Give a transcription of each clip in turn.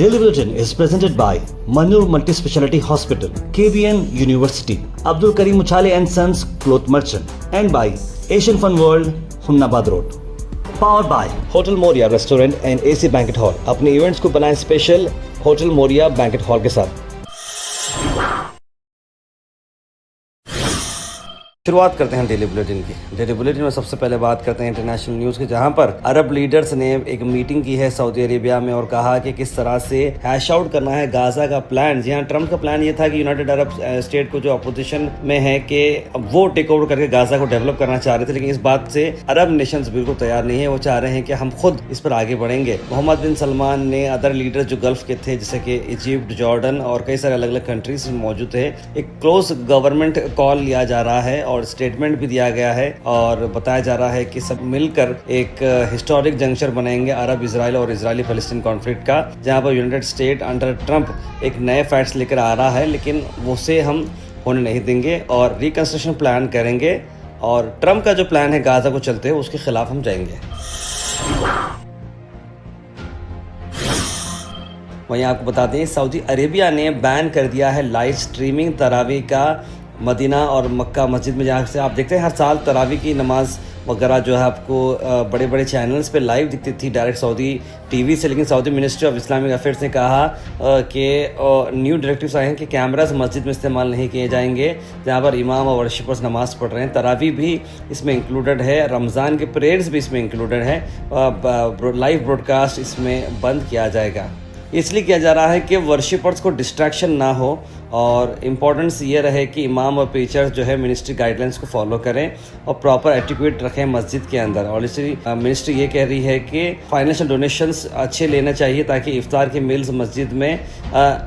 Daily Bulletin is presented by Manur Multi-Speciality Hospital, KBN University, Abdul Karim Uchale and Sons Cloth Merchant, and by Asian Fun World, Hunnabad Road. Powered by Hotel Moria Restaurant and AC Banquet Hall. अपने events को बनाएं special hotel Moriya banquet hall के साथ। शुरुआत करते हैं daily bulletin की। Daily bulletin में सबसे पहले बात करते हैं इंटरनेशनल न्यूज़ की, जहां पर अरब लीडर्स ने एक मीटिंग की है सऊदी अरेबिया में और कहा कि किस तरह से हैश आउट करना है गाजा का प्लान। जी हाँ, ट्रंप का प्लान ये था कि यूनाइटेड अरब स्टेट को जो अपोजिशन में है कि वो टेक ओवर करके गाजा को डेवलप करना चाह रहे थे, लेकिन इस बात से अरब नेशंस बिल्कुल तैयार नहीं है। वो चाह रहे हैं कि हम खुद इस पर आगे बढ़ेंगे। मोहम्मद बिन सलमान ने अदर लीडर जो गल्फ के थे, जैसे कि इजिप्ट, जॉर्डन और कई सारे अलग अलग कंट्रीज मौजूद थे, एक क्लोज गवर्नमेंट कॉल लिया जा रहा है और स्टेटमेंट भी दिया गया है और बताया जा रहा है कि सब मिलकर एक हिस्टोरिक जंक्शन बनाएंगे अरब इजराइल और इजरायली फलस्तीन कॉन्फ्लिक्ट का, जहां पर यूनाइटेड स्टेट अंडर ट्रंप एक नए फैक्ट्स लेकर आ रहा है, लेकिन उसे हम होने नहीं देंगे और रिकंस्ट्रक्शन प्लान करेंगे। और ट्रंप का जो प्लान है गाजा को चलते हुए, उसके खिलाफ हम जाएंगे। वहीं आपको बता दें, सऊदी अरेबिया ने बैन कर दिया है लाइव स्ट्रीमिंग तरावी का मदीना और मक्का मस्जिद में, जहाँ से आप देखते हैं हर साल तरावी की नमाज वगैरह जो है आपको बड़े बड़े चैनल्स पे लाइव दिखती थी डायरेक्ट सऊदी टीवी से, लेकिन Saudi ministry of Islamic affairs ने कहा कि न्यू डायरेक्टिव्स आए हैं कि कैमरास मस्जिद में इस्तेमाल नहीं किए जाएंगे जहाँ पर इमाम और वर्शिपर्स नमाज पढ़ रहे हैं। तरावी भी इसमें इंक्लूडेड है, रमज़ान के परेड्स भी इसमें इंक्लूडेड है। लाइव ब्रॉडकास्ट इसमें बंद किया जाएगा। इसलिए किया जा रहा है कि वर्शिपर्स को डिस्ट्रैक्शन ना हो और इम्पोर्टेंस ये रहे कि इमाम और प्रीचर्स जो है मिनिस्ट्री गाइडलाइंस को फॉलो करें और प्रॉपर एटिक्यूट रखें मस्जिद के अंदर। और इसलिए मिनिस्ट्री ये कह रही है कि फाइनेंशियल डोनेशंस अच्छे लेना चाहिए ताकि इफ्तार की मील्स मस्जिद में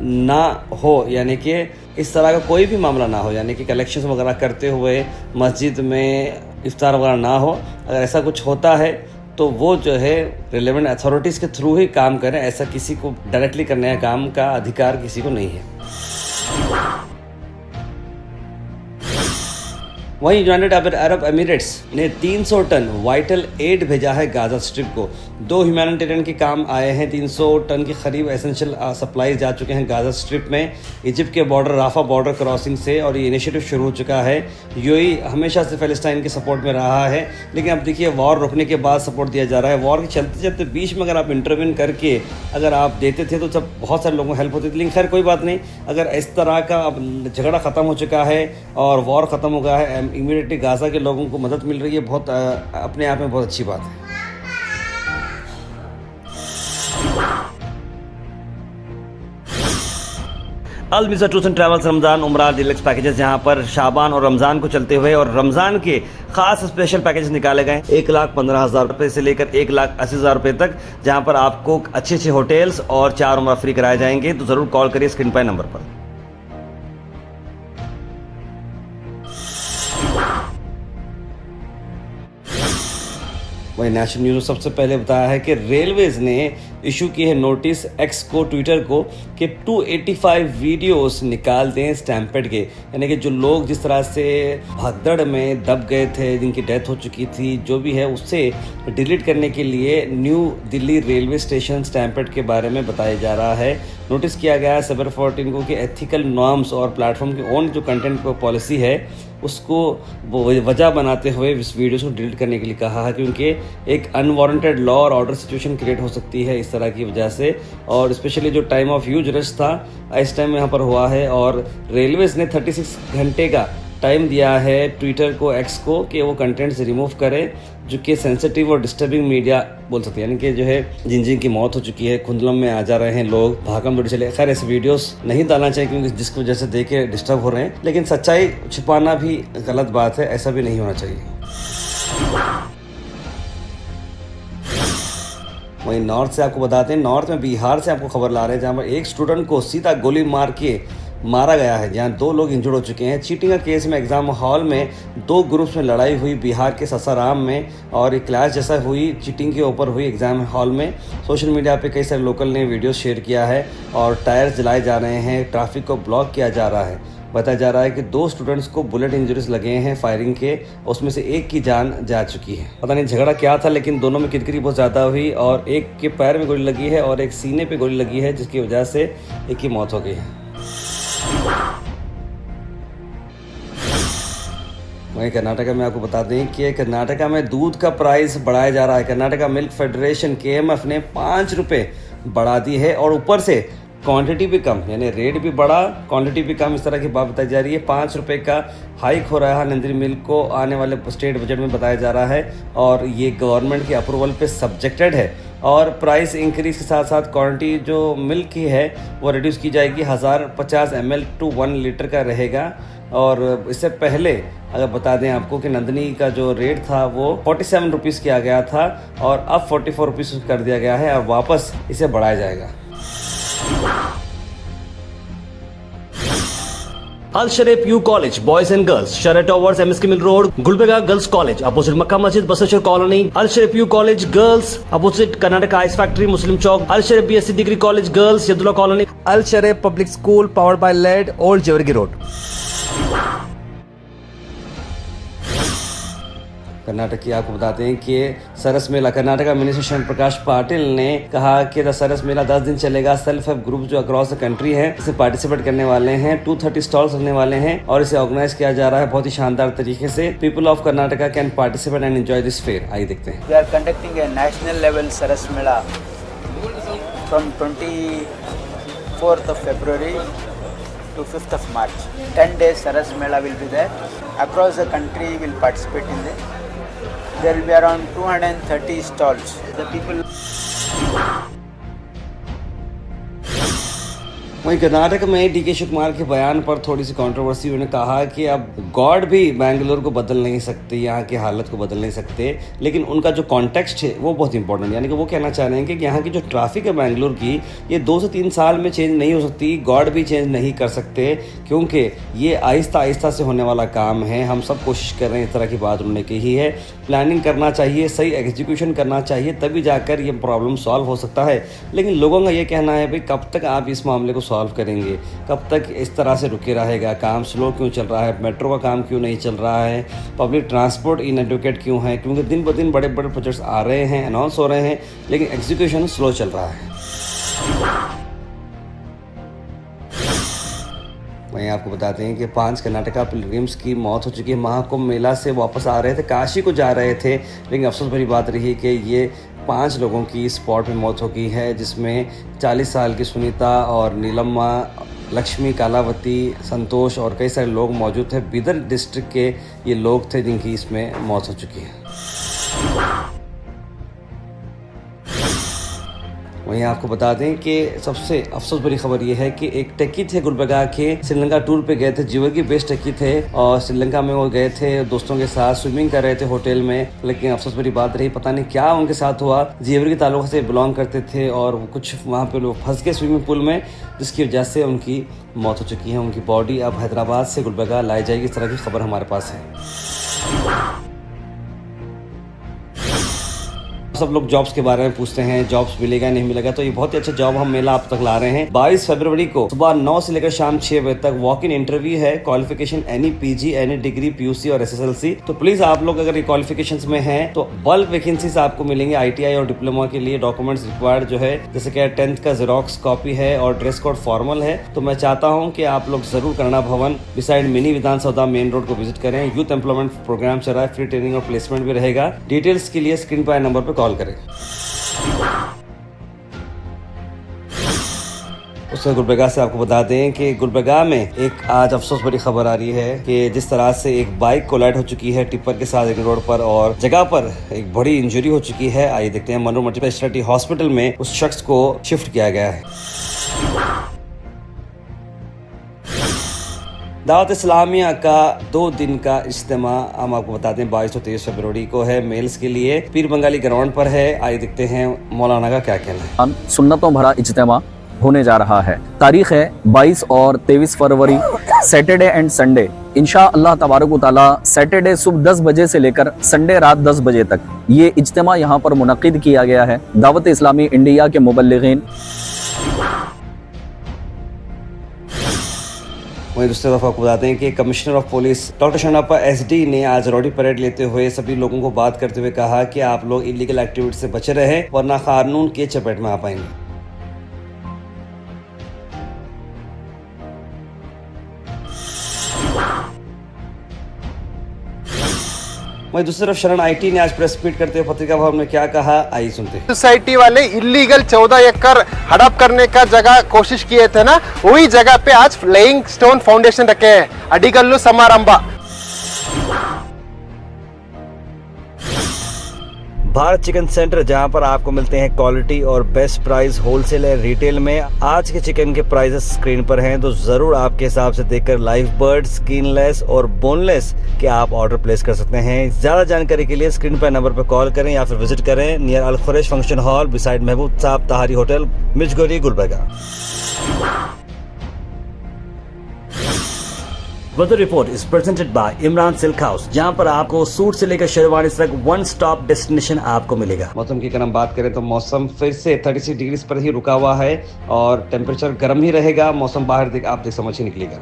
ना हो, यानी कि इस तरह का कोई भी मामला ना हो, यानी कि कलेक्शंस वगैरह करते हुए मस्जिद में इफ्तार वगैरह ना हो। अगर ऐसा कुछ होता है तो वो जो है रिलेवेंट अथॉरिटीज़ के थ्रू ही काम करें, ऐसा किसी को डायरेक्टली करने का काम का अधिकार किसी को नहीं है। वहीं यूनाइटेड अरब एमिरेट्स ने 300 टन वाइटल एड भेजा है गाजा स्ट्रिप को। 2 ह्यूमैनिटेरियन के काम आए हैं। 300 टन के करीब एसेंशियल सप्लाई जा चुके हैं गाजा स्ट्रिप में इजिप्ट के बॉर्डर राफा बॉर्डर क्रॉसिंग से, और ये इनिशिएटिव शुरू हो चुका है। यूएई हमेशा से फ़लस्तीन के सपोर्ट में रहा है, लेकिन अब देखिए वॉर रुकने के बाद सपोर्ट दिया जा रहा है। वॉर के चलते चलते बीच में अगर आप इंटरवेन करके अगर आप देते थे तो सब बहुत सारे लोगों को हेल्प होती थी, लेकिन खैर कोई बात नहीं। अगर इस तरह का अब झगड़ा ख़त्म हो चुका है और वॉर ख़त्म हो गया है, इमीडिएटली गाजा के लोगों को मदद मिल रही है, बहुत अपने आप में बहुत अच्छी बात है। Al visa tours and travels Ramzan Umrah deluxe packages, जहां पर शाबान और रमज़ान को चलते हुए और रमज़ान के खास स्पेशल पैकेजेस निकाले गए 1,15,000 रुपये से लेकर 1,80,000 रुपये तक, जहां पर आपको अच्छे अच्छे होटल्स और 4 उमरा फ्री कराए जाएंगे। तो ज़रूर कॉल करिए स्क्रीन पर नंबर पर। वही नेशनल न्यूज़ सबसे पहले बताया है कि रेलवेज ने इशू की है नोटिस एक्स को, ट्विटर को, कि 285 वीडियोस निकाल दें स्टैम्पेड के, यानी कि जो लोग जिस तरह से भगदड़ में दब गए थे, जिनकी डेथ हो चुकी थी, जो भी है उससे डिलीट करने के लिए new Delhi railway station stampede के बारे में बताया जा रहा है। नोटिस किया गया है सबर 14 को कि एथिकल नॉर्म्स और प्लेटफॉर्म की ओन जो कंटेंट पॉलिसी है उसको वजह बनाते हुए इस वीडियो को डिलीट करने के लिए कहा है, क्योंकि एक अनवारंटेड लॉ और ऑर्डर सिचुएशन क्रिएट हो सकती है इस तरह की वजह से। और स्पेशली जो टाइम ऑफ ह्यूज रश था इस टाइम यहाँ पर हुआ है, और रेलवेज ने 36 घंटे का टाइम दिया है ट्विटर को, एक्स को, कि वो कंटेंट से रिमूव करे जो कि सेंसिटिव और डिस्टर्बिंग मीडिया बोल सकते हैं, यानी कि जो है जिन की मौत हो चुकी है, खुंदलम में आ जा रहे हैं लोग, भागम दौड़ चले। खैर ऐसे वीडियोस नहीं डालना चाहिए क्योंकि जिसकी वजह से देख के डिस्टर्ब हो रहे हैं, लेकिन सच्चाई छुपाना भी गलत बात है, ऐसा भी नहीं होना चाहिए। वहीं नॉर्थ से आपको बताते हैं, नॉर्थ में बिहार से आपको खबर ला रहे हैं, जहाँ पर एक स्टूडेंट को सीधा गोली मार के मारा गया है, जहां 2 लोग इंजर्ड हो चुके हैं। चीटिंग का केस में एग्जाम हॉल में 2 ग्रुप्स में लड़ाई हुई बिहार के ससाराम में, और एक क्लास जैसा हुई, चीटिंग के ऊपर हुई एग्जाम हॉल में। सोशल मीडिया पे कई सारे लोकल ने वीडियो शेयर किया है और टायर्स जलाए जा रहे हैं, ट्रैफिक को ब्लॉक किया जा रहा है। बताया जा रहा है कि 2 स्टूडेंट्स को बुलेट इंजरीज लगे हैं फायरिंग के, उसमें से एक की जान जा चुकी है। पता नहीं झगड़ा क्या था, लेकिन दोनों में किरकिरी बहुत ज़्यादा हुई और एक के पैर में गोली लगी है और एक सीने पे गोली लगी है, जिसकी वजह से एक की मौत हो गई है। वहीं कर्नाटका में आपको बता दें कि कर्नाटका में दूध का प्राइस बढ़ाया जा रहा है। कर्नाटका मिल्क फेडरेशन KMF ने 5 रुपये बढ़ा दी है और ऊपर से क्वांटिटी भी कम, यानी रेट भी बढ़ा, क्वांटिटी भी कम, इस तरह की बात बताई जा रही है। 5 रुपये का हाइक हो रहा है नंदिनी मिल्क को आने वाले स्टेट बजट में बताया जा रहा है और ये गवर्नमेंट के अप्रूवल पे सब्जेक्टेड है। और प्राइस इंक्रीज के साथ साथ क्वांटिटी जो मिल्क की है वो रिड्यूस की जाएगी, 1050 ml टू 1 लीटर का रहेगा। और इससे पहले अगर बता दें आपको कि नंदिनी का जो रेट था वो 47 रुपीज़ किया गया था और अब 44 रुपीज़ कर दिया गया है और वापस इसे बढ़ाया जाएगा। Al Sharif U College, Boys and Girls, Share Towers, MSK Mill Road, Gulbega Girls College, opposite Makkah Masjid, Basashar Colony. Al Sharif U College, Girls, opposite Karnataka Ice Factory, Muslim Chowk. Al Sharif BSc Degree College, Girls, Yadullah Colony. Al Sharif Public School, powered by LED, Old Jewargi Road. Karnataka की आपको बताते हैं कि सरस मेला, Karnataka minister शरण प्रकाश पाटिल ने कहा कि सरस मेला 10 दिन चलेगा। सेल्फ हेल्प ग्रुप जो अक्रॉस द कंट्री है इसमें पार्टिसिपेट करने वाले हैं। 230 स्टॉल्स लगने वाले हैं और इसे ऑर्गेनाइज किया जा रहा है बहुत ही शानदार तरीके से। People of Karnataka can participate and enjoy this fair. आइए देखते हैं। We are conducting a national level Saras Mela from 24th of February to 5th of March. 10 days Saras Mela will be there. Across the country will participate in there. There will be around 230 stalls. The people. वहीं कर्नाटक में DK Shiv Kumar के बयान पर थोड़ी सी controversy. उन्होंने कहा कि अब गॉड भी बेंगलोर को बदल नहीं सकते, यहाँ की हालत को बदल नहीं सकते, लेकिन उनका जो कॉन्टेक्स्ट है वो बहुत इंपॉर्टेंट। यानी कि वो कहना चाह रहे हैं कि यहाँ की जो ट्रैफिक है बेंगलोर की, ये 2 से 3 साल में चेंज नहीं हो सकती, गॉड भी चेंज नहीं कर सकते, क्योंकि ये आहिस्ता आहिस्ता से होने वाला काम है। हम सब कोशिश कर रहे हैं, इस तरह की बात उन्होंने कही है। प्लानिंग करना चाहिए, सही एग्जीक्यूशन करना चाहिए, तभी जाकर ये प्रॉब्लम सॉल्व हो सकता है। लेकिन लोगों का ये कहना है भाई कब तक आप इस मामले को सॉल्व करेंगे, कब तक इस तरह से रुके रहेगा, काम स्लो क्यों चल रहा है, मेट्रो का काम क्यों नहीं चल रहा है, पब्लिक ट्रांसपोर्ट इनएडुकेट क्यों है, क्योंकि दिन ब दिन बड़े बड़े प्रोजेक्ट्स आ रहे हैं, अनाउंस हो रहे हैं, लेकिन एग्जीक्यूशन स्लो चल रहा है। वहीं आपको बताते हैं कि 5 कर्नाटका पिलग्रिम्स की मौत हो चुकी है। महाकुंभ मेला से वापस आ रहे थे, काशी को जा रहे थे, लेकिन अफसोस भरी बात रही कि ये 5 लोगों की स्पॉट में मौत हो गई है, जिसमें 40 साल की सुनीता और नीलम्मा, लक्ष्मी, कालावती, संतोष और कई सारे लोग मौजूद थे। बीदर डिस्ट्रिक्ट के ये लोग थे जिनकी इसमें मौत हो चुकी है। वहीं आपको बता दें कि सबसे अफसोस भरी खबर यह है कि एक टेकी थे गुलबर्गा के, श्रीलंका टूर पे गए थे, जीवर्गी बेस्ड टेकी थे और श्रीलंका में वो गए थे दोस्तों के साथ, स्विमिंग कर रहे थे होटल में, लेकिन अफसोस भरी बात रही पता नहीं क्या उनके साथ हुआ। जीवर्गी ताल्लुक से बिलोंग करते थे और कुछ वहाँ पे लोग फंस गए स्विमिंग पूल में, जिसकी वजह से उनकी मौत हो चुकी है। उनकी बॉडी अब हैदराबाद से गुलबर्गा लाई जाएगी, इस तरह की खबर हमारे पास है। सब लोग जॉब्स के बारे में पूछते हैं, जॉब्स मिलेगा नहीं मिलेगा, तो ये बहुत ही अच्छा जॉब हम मेला आप तक ला रहे हैं। 22 फरवरी को सुबह 9 से लेकर शाम 6 बजे तक वॉक इन इंटरव्यू है। Qualification any PG, any degree, PUC और SSLC। तो प्लीज आप लोग अगर ये क्वालिफिकेशंस में हैं तो बल्क वैकेंसीज आपको मिलेंगे। ITI और डिप्लोमा के लिए डॉक्यूमेंट्स रिक्वायर्ड जो है, जैसे कि 10th का जेरोक्स कॉपी है और ड्रेस कोड फॉर्मल है। तो मैं चाहता हूँ कि आप लोग जरूर करुणा भवन बिसाइड मिनी विधानसौदा मेन रोड को विजिट करें। यूथ एम्प्लॉयमेंट प्रोग्राम चल रहा है, फ्री ट्रेनिंग और प्लेसमेंट भी रहेगा। डिटेल्स के लिए स्क्रीन पर नंबर पर कॉल करें। उसके गुलबर्गा से आपको बता दें कि गुलबर्गा में एक आज अफसोस भरी खबर आ रही है कि जिस तरह से एक बाइक कोलाइड हो चुकी है टिप्पर के साथ एक रोड पर और जगह पर एक बड़ी इंजरी हो चुकी है। आइए देखते हैं। मनोर मल्टी स्पेशलिटी हॉस्पिटल में उस शख्स को शिफ्ट किया गया है। दावत इस्लामिया का 2 दिन का इज्तिमा हम आपको बता दें 22 और 23 फरवरी को है, मेल्स के लिए पीर बंगाली ग्राउंड पर है। आइए देखते हैं मौलाना का क्या कहना है। सुन्नतों भरा इज्तिमा होने जा रहा है। तारीख है 22 और 23 फरवरी, सैटरडे एंड संडे। इंशाअल्लाह तबारक व तआला सैटरडे सुबह 10 बजे से लेकर संडे रात 10 बजे तक ये इज्तिमा यहाँ पर मुनक्किद किया गया है। दावत इस्लामी इंडिया के मुबल्लिगीन। वहीं वहीं दूसरी तरफ आपको बताते हैं कि commissioner of police doctor Sharanappa SD ने आज रॉडी परेड लेते हुए सभी लोगों को बात करते हुए कहा कि आप लोग इलीगल एक्टिविटी से बचे रहे वरना कानून के चपेट में आ पाएंगे। वहीं दूसरी तरफ शरण IT ने आज प्रेस मीट करते हुए पत्रिका भवन में क्या कहा, आइए सुनते हैं। सोसाइटी वाले इलीगल 14 एकड़ हड़प करने का जगह कोशिश किए थे ना, वही जगह पे आज लेइंग स्टोन फाउंडेशन रखे हैं, अडिगल्लू समारंभ। भारत चिकन सेंटर, जहां पर आपको मिलते हैं क्वालिटी और बेस्ट प्राइस होलसेल और रिटेल में। आज के चिकन के प्राइसेस स्क्रीन पर हैं, तो जरूर आपके हिसाब से देखकर लाइव बर्ड, स्किनलेस और बोनलेस के आप ऑर्डर प्लेस कर सकते हैं। ज्यादा जानकारी के लिए स्क्रीन पर नंबर पर कॉल करें या फिर विजिट करें near Al Khuraish function hall beside Mehboob Sahab Tahri hotel, Mirchgori, Gulbarga. Weather report is presented by Imran silk house, जहां पर आपको सूट से लेकर शेरवानी तक वन स्टॉप डेस्टिनेशन आपको मिलेगा। मौसम की अगर हम बात करें तो मौसम फिर से 36 डिग्री पर ही रुका हुआ है और टेम्परेचर गर्म ही रहेगा। मौसम बाहर आप देख समझ ही निकलेगा।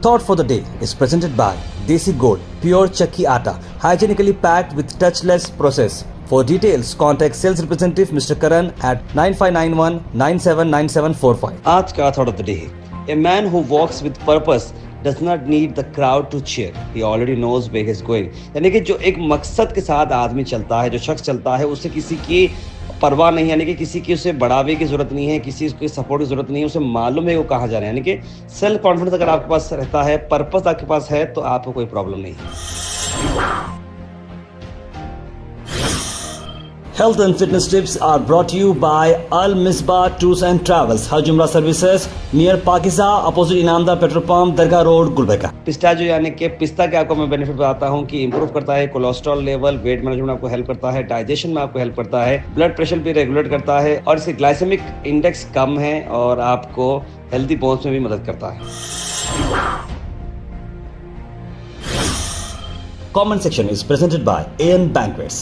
Thought for the day is presented by Desi Gold, pure chakki atta, hygienically packed with touchless process. For details, contact sales representative Mr. Karan at 9591 979745. आज का थॉट ऑफ द डे है, A man who walks with purpose does not need the crowd to cheer. He already knows where he is going. यानी कि जो एक मकसद के साथ आदमी चलता है, जो शख्स चलता है, उससे किसी की परवाह नहीं, यानी कि किसी की उसे बढ़ावे की जरूरत नहीं है, किसी की सपोर्ट की जरूरत नहीं है, उसे मालूम है वो कहाँ जा रहे हैं। यानी कि सेल्फ कॉन्फिडेंस अगर आपके पास रहता है, पर्पस आपके पास है, तो आपको कोई प्रॉब्लम नहीं है। Health and fitness tips are brought to you by Al Misbah Tours and Travels, Hajj Umrah Services, near Pakiza, opposite Inamdar Petrol Pump, Dargah Road, Gulbarga. Pistachio यानी कि पिस्ता के आपको मैं बेनिफिट बताता हूँ कि इंप्रूव करता है कोलेस्ट्रॉल लेवल, वेट मैनेजमेंट आपको हेल्प करता है, डाइजेशन में आपको हेल्प करता है, ब्लड प्रेशर भी रेगुलेट करता है और इसके ग्लाइसेमिक इंडेक्स कम है और आपको हेल्दी बोन्स में भी मदद करता है। Comment section is presented by AN Banquets,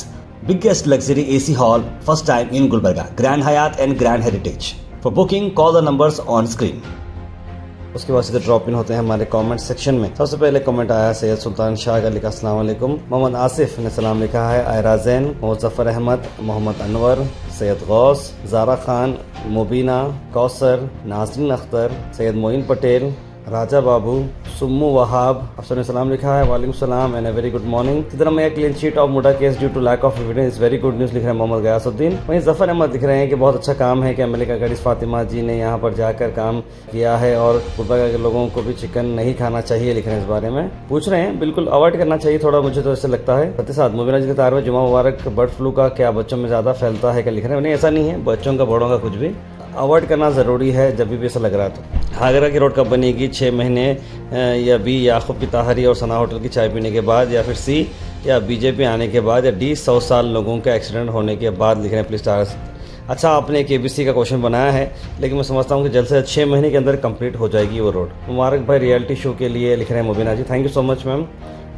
biggest luxury AC hall, first time in Gulbarga, Grand Hyatt and Grand Heritage. For booking, call the numbers on screen. उसके बाद सीधे ड्रॉप इन होते हैं हमारे कमेंट सेक्शन में। सबसे पहले comment आया सैयद सुल्तान शाह का, लिखा अस्सलाम वालेकुम। मोहम्मद आसिफ ने सलाम लिखा है। आयरा जैन, मुज़फ़्फ़र अहमद, मोहम्मद अनवर, सैयद गौस, ज़ारा खान, मुबीना, कौसर, नाज़रीन अख्तर, सैयद मोइन पटेल, राजा बाबू, सुम्मू वहाब, अफसर ने सलाम लिखा है। वालेकुम सलाम and a very good morning. Siddaramaiah clean sheet of MUDA case due to lack of evidence, very good news लिख रहे हैं मोहम्मद गयासुद्दीन। वहीं जफ़र अहमद लिख रहे हैं कि बहुत अच्छा काम है कि मलिका गरीस फातिमा जी ने यहाँ पर जाकर काम किया है और गुलबर्गा के लोगों को भी चिकन नहीं खाना चाहिए, लिख रहे हैं इस बारे में। पूछ रहे हैं बिल्कुल अवॉइड करना चाहिए थोड़ा, मुझे तो ऐसे लगता है। साथ ही साथ मुबीना जी के तार में जुमा मुबारक, बर्ड फ्लू का क्या बच्चों में ज़्यादा फैलता है क्या, लिख रहे हैं। नहीं, ऐसा नहीं है, बच्चों का बड़ों का कुछ भी अवॉइड करना ज़रूरी है जब भी ऐसा लग रहा है। तो आगरा की रोड कब बनेगी? 6 महीने या बी याकूब की ताहरी और सना होटल की चाय पीने के बाद, या फिर सी या बीजेपी आने के बाद, या डी 100 साल लोगों के एक्सीडेंट होने के बाद, लिख रहे हैं प्लीज स्टार। अच्छा, आपने एक ABC का क्वेश्चन बनाया है, लेकिन मैं समझता हूँ कि जल्द से जल्द 6 महीने के अंदर कंप्लीट हो जाएगी वो रोड। मुबारक भाई रियलिटी शो के लिए, लिख रहे हैं Mubeena ji, thank you so much ma'am.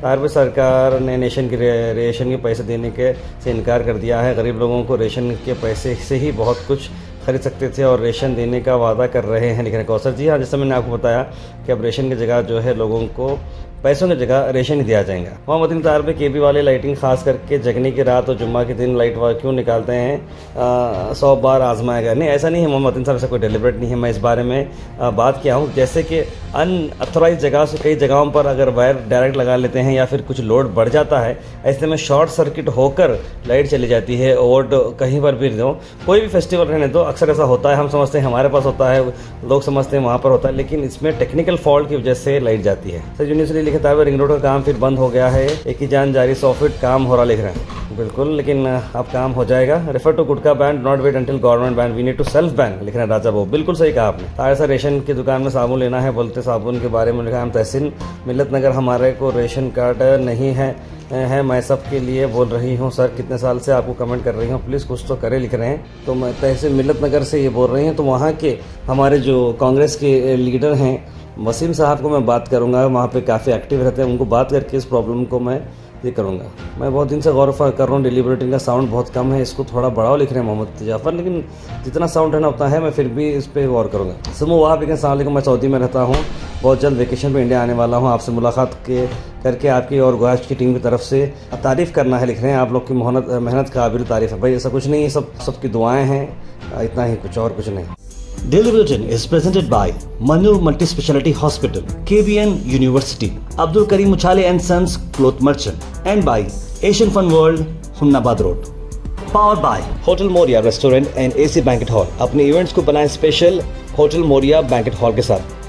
तारब सरकार ने रेशन के पैसे देने के से इनकार कर दिया है। गरीब लोगों को रेशन के पैसे से ही बहुत कुछ खरीद सकते थे और रेशन देने का वादा कर रहे हैं, लिख रहे हैं कौसर जी। हाँ, जैसे मैंने आपको बताया कि अब रेशन की जगह जो है लोगों को पैसों की जगह रेशन ही दिया जाएगा। मोहम्मद तार पे KB वाले लाइटिंग खास करके जगने की रात और जुम्मा के दिन लाइट क्यों निकालते हैं, 100 बार आजमाएगा। नहीं, ऐसा नहीं है मोहम्मद साहब, ऐसा कोई डेलिब्रेट नहीं है। मैं इस बारे में बात किया हूँ, जैसे कि अनऑथोराइज जगह से कई जगहों पर अगर वायर डायरेक्ट लगा लेते हैं या फिर कुछ लोड बढ़ जाता है, ऐसे में शॉर्ट सर्किट होकर लाइट चली जाती है। और कहीं पर भी दो, कोई भी फेस्टिवल रहने दो, अक्सर ऐसा होता है। हम समझते हैं हमारे पास होता है, लोग समझते हैं वहाँ पर होता है, लेकिन इसमें टेक्निकल फॉल्ट की वजह से लाइट जाती है। सर यूनिवर्सिटी लिखता है रिंग रोड का काम फिर बंद हो गया है, एक ही जान जारी 100 फीट काम हो रहा, लिख रहे हैं। बिल्कुल, लेकिन अब काम हो जाएगा। Refer to gutka ban, not wait until government ban, we need to self ban, लिख रहे हैं राजा बाबू। बिल्कुल सही कहा आपने। तार सा रेशन की दुकान में साबुन लेना है, बोलते साबुन के बारे में लिखा है। हम तहसीन मिल्लत नगर, हमारे को रेशन कार्ड नहीं है मैं सब के लिए बोल रही हूँ। सर कितने साल से आपको कमेंट कर रही हूँ, प्लीज़ कुछ तो करे, लिख रहे हैं। तो मैं तहसील मिल्लत नगर से ये बोल रही हैं। तो वहाँ के हमारे जो कांग्रेस के लीडर हैं वसीम साहब को मैं बात करूंगा, वहाँ पे काफ़ी एक्टिव रहते हैं, उनको बात करके इस प्रॉब्लम को मैं ये करूँगा। मैं बहुत दिन से गौर कर रहा हूँ, डेली बुलेटिन का साउंड बहुत कम है, इसको थोड़ा बढ़ाओ लिख रहे हैं मोहम्मद जाफ़र, लेकिन जितना साउंड है ना उतना है, मैं फिर भी इस पर गौर करूँगा। समूह वहाँ भी अस्सलाम वालेकुम, मैं सऊदी में रहता हूँ, बहुत जल्द वेकेशन पे इंडिया आने वाला हूँ। आपसे मुलाकात करके आपकी और गोश्त की टीम की तरफ से तारीफ़ करना है, लिख रहे हैं। आप लोग की मेहनत काबिल तारीफ़ है भाई, ऐसा कुछ नहीं है, सबकी दुआएँ हैं, इतना ही, कुछ और कुछ नहीं। Daily Bulletin is presented by Manu Multi Speciality Hospital, KBN University, Abdul Karim Uchale and Sons Cloth Merchant, and by Asian Fun World, Humnabad Road. Powered by Hotel Moria Restaurant and AC Banquet Hall. अपने events को बनाएं special hotel Moriya banquet hall के साथ।